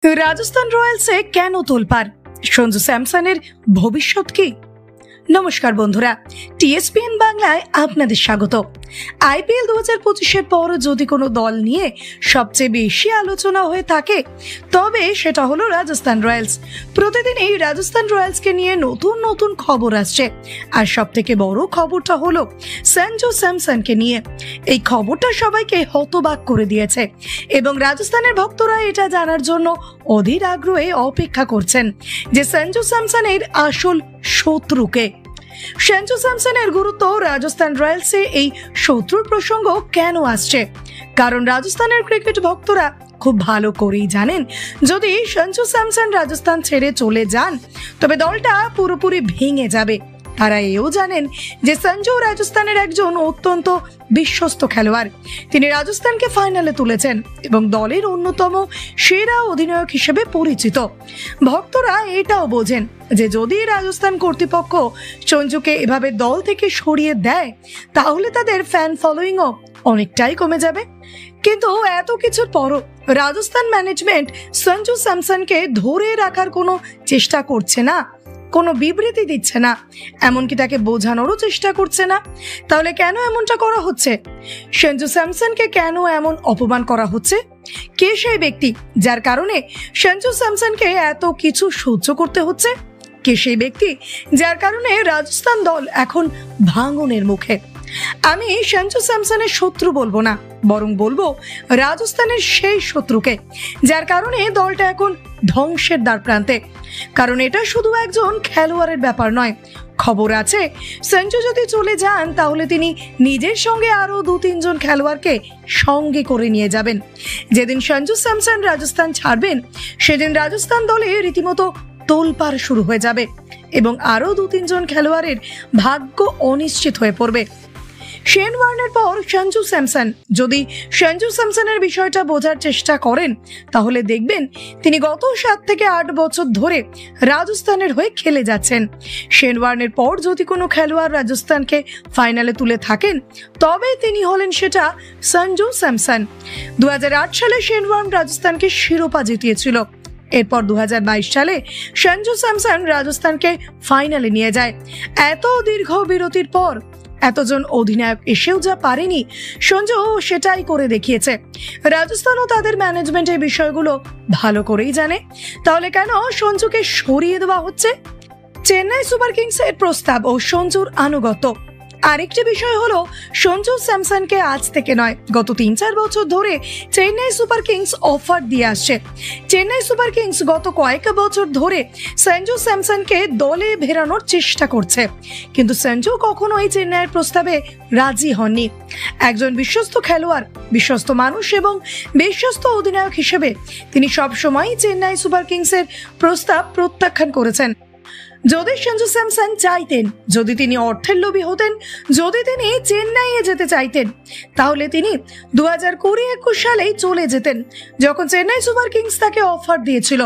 রাজস্থান রয়্যালসে কেন তোলপাড়? সঞ্জু স্যামসনের ভবিষ্যৎ কি? নমস্কার বন্ধুরা, টিএসপিএন বাংলায় আপনাদের স্বাগত। আইপিএল 2025-এর পর যদি কোনো দল নিয়ে সবচেয়ে বেশি আলোচনা হয়ে থাকে তবে সেটা হলো রাজস্থান রয়্যালস। প্রতিদিন এই রাজস্থান রয়্যালসকে নিয়ে নতুন নতুন খবর আসছে, আর সব থেকে বড় খবরটা হলো সঞ্জু স্যামসনকে নিয়ে। এই খবরটা সবাইকে হতবাক করে দিয়েছে এবং রাজস্থানের ভক্তরা এটা জানার জন্য অধীর আগ্রহে অপেক্ষা করছেন যে সঞ্জু স্যামসনের আসল শত্রুকে। সঞ্জু স্যামসনের গুরুত্ব রাজস্থান রয়্যালসে এই শত্রুর প্রসঙ্গ কেন আসছে? কারণ রাজস্থানের ক্রিকেট ভক্তরা খুব ভালো করেই জানেন, যদি সঞ্জু স্যামসন রাজস্থান ছেড়ে চলে যান তবে দলটা পুরোপুরি ভেঙে যাবে। তারা এও জানেন যে সঞ্জু রাজস্থানের একজন অত্যন্ত বিশ্বস্ত খেলোয়াড়। তিনি রাজস্থানকে ফাইনালে তুলেছেন এবং দলের অন্যতম সেরা অধিনায়ক হিসেবে পরিচিত। ভক্তরা এটাও বোঝেন যে যদি রাজস্থান কর্তৃপক্ষ সঞ্জুকে এভাবে দল থেকে সরিয়ে দেয় তাহলে তাদের ফ্যান ফলোয়িংও অনেকটাই কমে যাবে। কিন্তু এত কিছুর পরও রাজস্থান ম্যানেজমেন্ট সঞ্জু স্যামসনকে ধরে রাখার কোনো চেষ্টা করছে না, কোনো বিবৃতি দিচ্ছে না, এমনকি তাকে বোঝানোরও চেষ্টা করছে না। তাহলে কেন এমনটা করা হচ্ছে? সঞ্জু স্যামসনকে কেন এমন অপমান করা হচ্ছে? কে সেই ব্যক্তি যার কারণে সঞ্জু স্যামসনকে এত কিছু সহ্য করতে হচ্ছে? কে সেই ব্যক্তি যার কারণে রাজস্থান দল এখন ভাঙনের মুখে? আমি সঞ্জু স্যামসনের শত্রু বলবো না, বরং বলবো রাজস্থানের সেই শত্রুকে যার কারণে দলটা এখন ধ্বংসের দ্বার প্রান্তে। কারণ এটা শুধু একজন খেলোয়াড়ের ব্যাপার নয়। খবর আছে সঞ্জু যদি চলে যান তাহলে তিনি নিজের সঙ্গে আরো 2-3 জন খেলোয়াড়কে সঙ্গে করে নিয়ে যাবেন। যেদিন সঞ্জু স্যামসন রাজস্থান ছাড়বেন সেদিন রাজস্থান দলে রীতিমতো তোলপাড় শুরু হয়ে যাবে এবং আরো 2-3 জন খেলোয়াড়ের ভাগ্য অনিশ্চিত হয়ে পড়বে। শেন ওয়ার্নের পর সঞ্জু স্যামসন, যদি সঞ্জু স্যামসনের বিষয়টা বোঝার চেষ্টা করেন তাহলে দেখবেন তিনি গত 7 থেকে 8 বছর ধরে রাজস্থানের হয়ে খেলে যাচ্ছেন। শেন ওয়ার্নের পর যদি কোনো খেলোয়াড় রাজস্থানকে ফাইনালে তুলে থাকেন তবে তিনি হলেন সেটা সঞ্জু স্যামসন। 2008 সালে শেন ওয়ার্ন রাজস্থানকে শিরোপা জিতিয়েছিল। এরপর 2022 সালে সঞ্জু স্যামসন রাজস্থানকে ফাইনালে নিয়ে যায়। এত দীর্ঘ বিরতির পর এতজন অধিনায়ক এসেও যা পারেনি, সঞ্জু সেটাই করে দেখিয়েছে। রাজস্থানও তাদের ম্যানেজমেন্ট এই বিষয়গুলো ভালো করেই জানে। তাহলে কেন সঞ্জুকে সরিয়ে দেওয়া হচ্ছে? চেন্নাই সুপার কিংস এর প্রস্তাব ও সঞ্জুর আনুগত্য। আরেকটি বিষয় হলো সঞ্জু স্যামসনকে আজ থেকে নয়, গত 3-4 বছর ধরে চেন্নাই সুপার কিংস অফার দিয়ে আসছে। চেন্নাই সুপার কিংস গত কয়েক বছর ধরে সঞ্জু স্যামসনকে দলে ফেরানোর চেষ্টা করছে, কিন্তু সঞ্জু কখনোই চেন্নাইয়ের প্রস্তাবে রাজি হননি। একজন বিশ্বস্ত খেলোয়াড়, বিশ্বস্ত মানুষ এবং বিশ্বস্ত অধিনায়ক হিসেবে তিনি সবসময়ই চেন্নাই সুপার কিংসের প্রস্তাব প্রত্যাখ্যান করেছেন। যদি সঞ্জু স্যামসন চাইতেন, যদি তিনি অর্থের লোভী হতেন, যদি তিনি চেন্নাইয়ে যেতে চাইতেন তাহলে তিনি 2020-21 সালেই চলে যেতেন, যখন চেন্নাই সুপার কিংস তাকে অফার দিয়েছিল।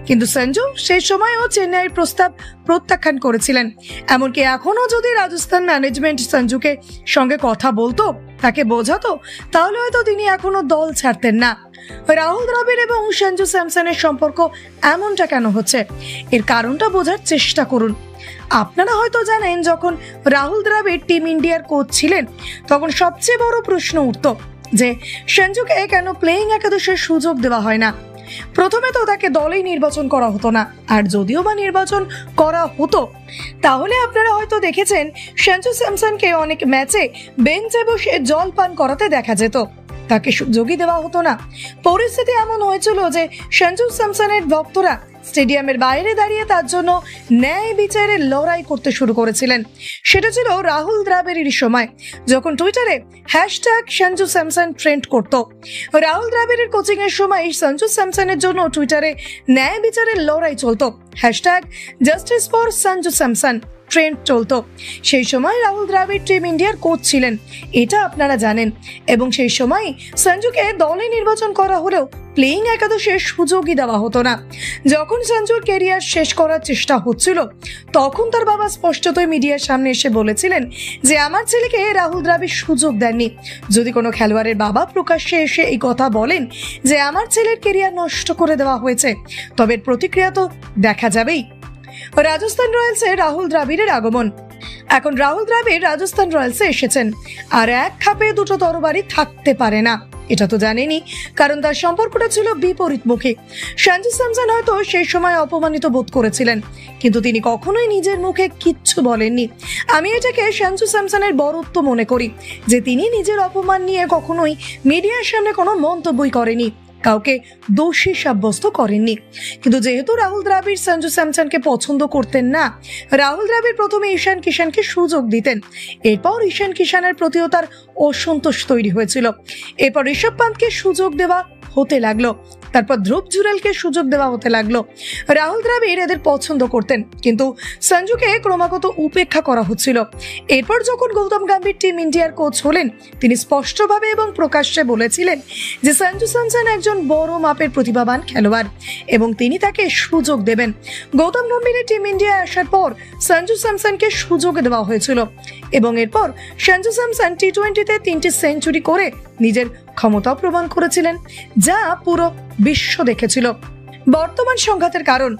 কিন্তু সঞ্জু সেই সময়ও চেন্নাইয়ের প্রস্তাব প্রত্যাখ্যান করেছিলেন। এমনকি এখনো যদি রাজস্থান ম্যানেজমেন্ট সঞ্জুকে সঙ্গে কথা বলতো, তাকে বোঝাতো, তাহলে হয়তো তিনি এখনো দল ছাড়তেন না। রাহুল দ্রাবিড় এবং সঞ্জু স্যামসনের সম্পর্ক এমনটা কেন হচ্ছে? এর কারণটা বোঝার চেষ্টা করুন। আপনারা হয়তো জানেন, যখন রাহুল দ্রাবিড় টিম ইন্ডিয়ার কোচ ছিলেন তখন সবচেয়ে বড় প্রশ্ন উঠত যে সঞ্জুকে কেন প্লেইং একাদশের সুযোগ দেওয়া হয় না। প্রথমে তো তাকে দলেই নির্বাচন করা হতো না, আর যদিও বা নির্বাচন করা হতো তাহলে আপনারা হয়তো দেখেছেন সঞ্জু স্যামসনকে অনেক ম্যাচে বেঞ্চে বসে জল পান করাতে দেখা যেত, তাকে সুযোগই দেওয়া হতো না। পরিস্থিতি এমন হয়েছিল যে সঞ্জু স্যামসনের ভক্তরা স্টেডিয়ামের বাইরে দাঁড়িয়ে তার জন্য ন্যায় বিচারের লড়াই করতে শুরু করেছিলেন। সেটা ছিল রাহুল দ্রাবিড়ের সময়, যখন টুইটারে #সঞ্জু স্যামসন ট্রেন্ড করত। রাহুল দ্রাবিড়ের কোচিং এর সময় সঞ্জু স্যামসনের জন্য টুইটারে ন্যায় বিচারের লড়াই চলত, #justice for Sanju Samson. Trend চলতো। সেই সময় রাহুল দ্রাবিড় টিম ইন্ডিয়ার কোচ ছিলেন, এটা আপনারা জানেন। এবং সেই সময় সঞ্জুকে দলে নির্বাচন করা হলেও প্লেইং একাদশে সুযোগই দেওয়া হতো না। যখন সঞ্জুর ক্যারিয়ার শেষ করার চেষ্টা হচ্ছিল তখন তার বাবা স্পষ্টতই মিডিয়ার সামনে এসে বলেছিলেন যে আমার ছেলেকে রাহুল দ্রাবিড় সুযোগ দেননি। যদি কোনো খেলোয়াড়ের বাবা প্রকাশ্যে এসে এই কথা বলেন যে আমার ছেলের ক্যারিয়ার নষ্ট করে দেওয়া হয়েছে, তবে প্রতিক্রিয়া তো দেখা যাবেই। রাজস্থান রয়্যালসে রাহুল দ্রাবিড়ের আগমন। এখন রাহুল দ্রাবিড় রাজস্থান রয়্যালসে এসেছেন, আর এক খাপে দুটো তরবারি থাকতে পারে না, এটা তো জানেনি, কারণ তার সম্পর্কটা ছিল বিপরীতমুখী। সঞ্জু স্যামসন হয়তো সেই সময় অপমানিত বোধ করেছিলেন, কিন্তু তিনি কখনোই নিজের মুখে কিচ্ছু বলেননি। আমি এটাকে সঞ্জু স্যামসনের বড়ত্ব মনে করি যে তিনি নিজের অপমান নিয়ে কখনোই মিডিয়ার সামনে কোনো মন্তব্যই করেনি, কাউকে দোষী সাব্যস্ত করেননি। কিন্তু যেহেতু রাহুল দ্রাবিড় সঞ্জু স্যামসনকে পছন্দ করতেন না, রাহুল দ্রাবিড় প্রথমে ঈশান কিষানকে সুযোগ দিতেন। এরপর ঈশান কিষানের প্রতিও তার অসন্তোষ তৈরি হয়েছিল। এরপর ঋষভ পান্তকে সুযোগ দেওয়া হতে লাগলো, তারপর ধ্রুব জুরেলকে সুযোগ দেওয়া হতে লাগলো। রাহুল দ্রাবিড় এদের পছন্দ করতেন, কিন্তু সঞ্জুকে ক্রমাগত উপেক্ষা করা হচ্ছিল। এরপর যখন গৌতম গম্ভীর টিম ইন্ডিয়ার কোচ হলেন, তিনি স্পষ্টভাবে এবং প্রকাশ্যে বলেছিলেন যে সঞ্জু স্যামসন একজন বড় মাপের প্রতিভাবান খেলোয়াড় এবং তিনি তাকে সুযোগ দেবেন। গৌতম গম্ভীরের টিম ইন্ডিয়ায় আসার পর সঞ্জু স্যামসনকে সুযোগ দেওয়া হয়েছিল এবং এরপর সঞ্জু স্যামসন টি-20-তে 3টি সেঞ্চুরি করে নিজের ক্ষমতাও প্রমাণ করেছিলেন, যা পুরো বিশ্ব দেখেছিল। বর্তমান সংঘাতের কারণ,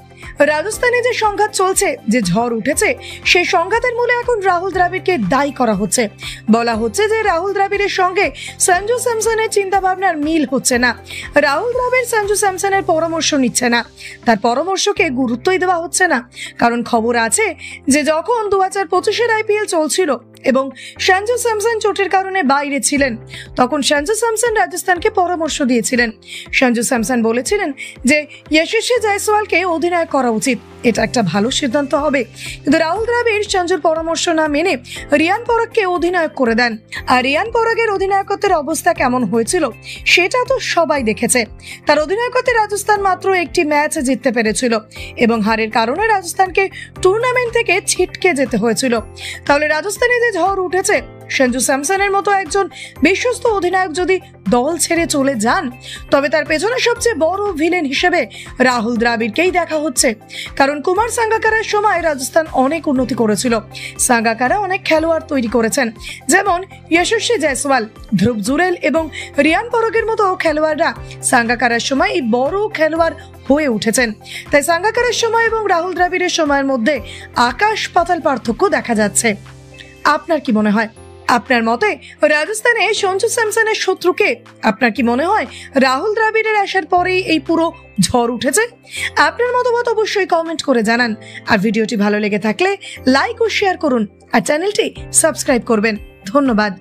রাজস্থানে যে সংঘাত চলছে, যে ঝড় উঠেছে, সেই সংঘাতের মূলে এখন রাহুল দ্রাবিড়কে দায়ী করা হচ্ছে। বলা হচ্ছে যে রাহুল দ্রাবিড়ের সঙ্গে সঞ্জু স্যামসনের চিন্তা ভাবনার মিল হচ্ছে না। রাহুল দ্রাবিড় সঞ্জু স্যামসনের পরামর্শ নিচ্ছে না, তার পরামর্শকে গুরুত্বই দেওয়া হচ্ছে না। কারণ খবর আছে যে যখন 2025-এর IPL চলছিল এবং সঞ্জু স্যামসন চোটের কারণে বাইরে ছিলেন, তখন সঞ্জু স্যামসন রাজস্থানকে পরামর্শ দিয়েছিলেন। সঞ্জু স্যামসন বলেছিলেন যে যশস্বী জয়সওয়ালকে অধিনায়ক করা উচিত, এটা একটা ভালো সিদ্ধান্ত হবে। কিন্তু রাহুল দ্রাবিড় সঞ্জুর পরামর্শ না মেনে রিয়ান পরাগকে অধিনায়ক করে দেন। আর রিয়ান পরাগের অধিনায়কত্বের অবস্থা কেমন হয়েছিল সেটা তো সবাই দেখেছে। তার অধিনায়কত্বে রাজস্থান মাত্র একটি ম্যাচ জিততে পেরেছিল এবং হারের কারণে রাজস্থানকে টুর্নামেন্ট থেকে ছিটকে যেতে হয়েছিল। তাহলে রাজস্থানে যে ঝড় উঠেছে, সঞ্জু স্যামসনের মতো একজন বিশ্বস্ত অধিনায়ক যদি দল ছেড়ে চলে যান, তবে তার পেছনে সবচেয়ে বড় ভিলেন হিসেবে রাহুল দ্রাবিড়কেই দেখা হচ্ছে। কারণ কুমার সাঙ্গাকারার সময় রাজস্থান অনেক উন্নতি করেছিল। সাঙ্গাকারা অনেক খেলোয়াড় তৈরি করেছেন, যেমন যশস্বী জয়সওয়াল, ধ্রুব জুরেল এবং রিয়ান পরাগের মতো খেলোয়াড়রা সাঙ্গাকারার সময় এই বড় খেলোয়াড় হয়ে উঠেছেন। তাই সাঙ্গাকারার সময় এবং রাহুল দ্রাবিড়ের সময়ের মধ্যে আকাশ পাতাল পার্থক্য দেখা যাচ্ছে। আপনার কি মনে হয়? আপনার মতে রাজস্থানে সঞ্জু স্যামসনের শত্রুকে? আপনার কি মনে হয় রাহুল দ্রাবিড়ের আসার পরেই এই পুরো ঝড় উঠেছে? আপনার মতামত অবশ্যই কমেন্ট করে জানান। আর ভিডিওটি ভালো লেগে থাকলে লাইক ও শেয়ার করুন আর চ্যানেলটি সাবস্ক্রাইব করবেন। ধন্যবাদ।